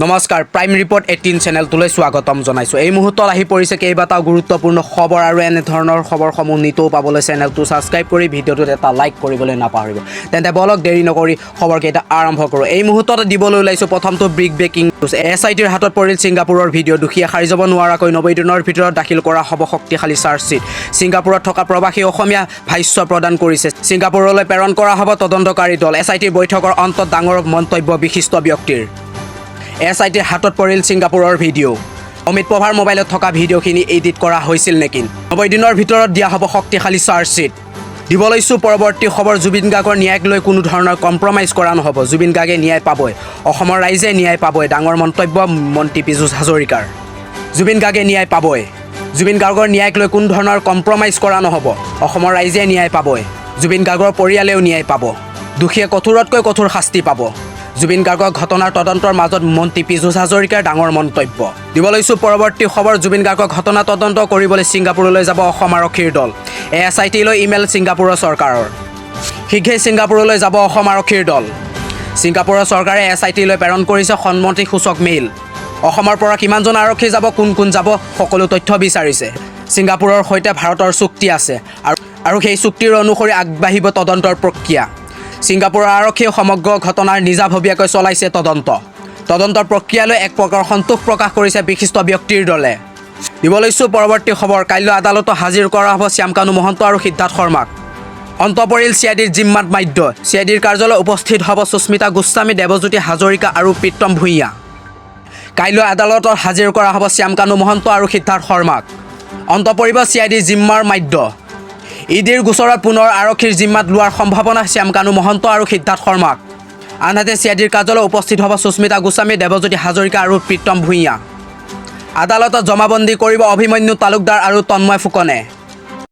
নমস্কাৰ prime report 18 চেনেলটোলৈ স্বাগতম জনাইছো। এই মুহূৰ্তত আহি পৰিছে কেইবাটাও গুৰুত্বপূৰ্ণ খবৰ আৰু এনে ধৰণৰ খবৰসমূহ নিতৌ পাবলৈ চেনেলটো সাবস্ক্ৰাইব কৰি ভিডিঅ'টোত এটা লাইক কৰিবলৈ নাপাহৰিব। তেন্তে বলক দেৰি নকৰি খবৰকেইটা আৰম্ভ কৰোঁ। এই মুহূৰ্তত দিবলৈ ওলাইছো প্ৰথমটো ব্ৰেকিং নিউজ। SITৰ হাতত পৰিল ছিংগাপুৰৰ ভিডিঅ'। দুখীয়া সাৰি যাব নোৱাৰাকৈ 90 দিনৰ ভিতৰত দাখিল কৰা হ'ব শক্তিশালী চাৰ্জশ্বীট। ছিংগাপুৰত থকা প্ৰৱাসী অসমীয়া ভাষ্য প্ৰদান কৰিছে। ছিংগাপুৰলৈ প্ৰেৰণ কৰা হ'ব তদন্তকাৰী দল। SITৰ বৈঠকৰ অন্তত ডাঙৰ মন্তব্য বিশিষ্ট ব্যক্তিৰ। SITৰ হাতত পৰিল ছিংগাপুৰৰ ভিডিঅ'। অমিত প্ৰভাৰ মোবাইলত থকা ভিডিঅ'খিনি এডিট কৰা হৈছিল নেকি? 90 দিনৰ ভিতৰত দিয়া হ'ব শক্তিশালী চাৰ্জশ্বীট। দিবলৈছো পৰৱৰ্তী খবৰ। জুবিন গাৰ্গৰ ন্যায়ক লৈ কোনো ধৰণৰ কম্প্ৰমাইজ কৰা নহ'ব। জুবিন গাৰ্গে ন্যায় পাবই, অসমৰ ৰাইজে ন্যায় পাবই। ডাঙৰ মন্তব্য মন্ত্ৰী পীযুষ হাজৰিকাৰ। জুবিন গাৰ্গে ন্যায় পাবই। জুবিন গাৰ্গৰ ন্যায়ক লৈ কোনো ধৰণৰ কম্প্ৰমাইজ কৰা নহ'ব। অসমৰ ৰাইজে ন্যায় পাবই। জুবিন গাৰ্গৰ পৰিয়ালেও ন্যায় পাব। দোষীয়ে কঠোৰতকৈ কঠোৰ শাস্তি পাব। জুবিন গাৰ্গৰ ঘটনাৰ তদন্তৰ মাজত মন্ত্ৰী পীযুষ হাজৰিকাৰ ডাঙৰ মন্তব্য। দিবলৈছো পৰৱৰ্তী খবৰ। জুবিন গাৰ্গৰ ঘটনা তদন্ত কৰিবলৈ ছিংগাপুৰলৈ যাব অসম আৰক্ষীৰ দল। SITলৈ ইমেইল ছিংগাপুৰৰ চৰকাৰৰ। শীঘ্ৰেই ছিংগাপুৰলৈ যাব অসম আৰক্ষীৰ দল। ছিংগাপুৰৰ চৰকাৰে SITলৈ প্ৰেৰণ কৰিছে সন্মতিসূচক মেইল। অসমৰ পৰা কিমানজন আৰক্ষী যাব, কোন যাব, সকলো তথ্য বিচাৰিছে। ছিংগাপুৰৰ সৈতে ভাৰতৰ চুক্তি আছে আৰু সেই চুক্তিৰ অনুসৰি আগবাঢ়িব তদন্তৰ প্ৰক্ৰিয়া। ছিংগাপুৰৰ আৰক্ষীয়ে সমগ্ৰ ঘটনাৰ নিজাববীয়াকৈ চলাইছে তদন্তৰ প্ৰক্ৰিয়ালৈ এক প্ৰকাৰ সন্তোষ প্ৰকাশ কৰিছে বিশিষ্ট ব্যক্তিৰ দলে। দিবলৈছো পৰৱৰ্তী খবৰ। কাইলৈ আদালতত হাজিৰ কৰা হ'ব শ্যামকানু মহন্ত আৰু সিদ্ধাৰ্থ শৰ্মাক। অন্ত পৰিল CIDৰ জিম্মাত মাধ্য। CIDৰ কাৰ্যালয়ত উপস্থিত হ'ব সুস্মিতা গোস্বামী, দেৱজ্যোতি হাজৰিকা আৰু প্ৰীতম ভূঞা। কাইলৈ আদালতত হাজিৰ কৰা হ'ব শ্যামকানু মহন্ত আৰু সিদ্ধাৰ্থ শৰ্মাক। অন্ত পৰিব CIDৰ জিম্মাৰ মাধ্য। ইডিৰ গোচৰত পুনৰ আৰক্ষীৰ জিম্মাত লোৱাৰ সম্ভাৱনা শ্যামকানু মহন্ত আৰু সিদ্ধাৰ্থ শৰ্মাক। আনহাতে CIDৰ কাৰ্যালয়ত উপস্থিত হ'ব সুস্মিতা গোস্বামী, দেৱজ্যোতি হাজৰিকা আৰু প্ৰীতম ভূঞা। আদালতত জমাবন্দী কৰিব অভিমন্যু তালুকদাৰ আৰু তন্ময় ফুকনে।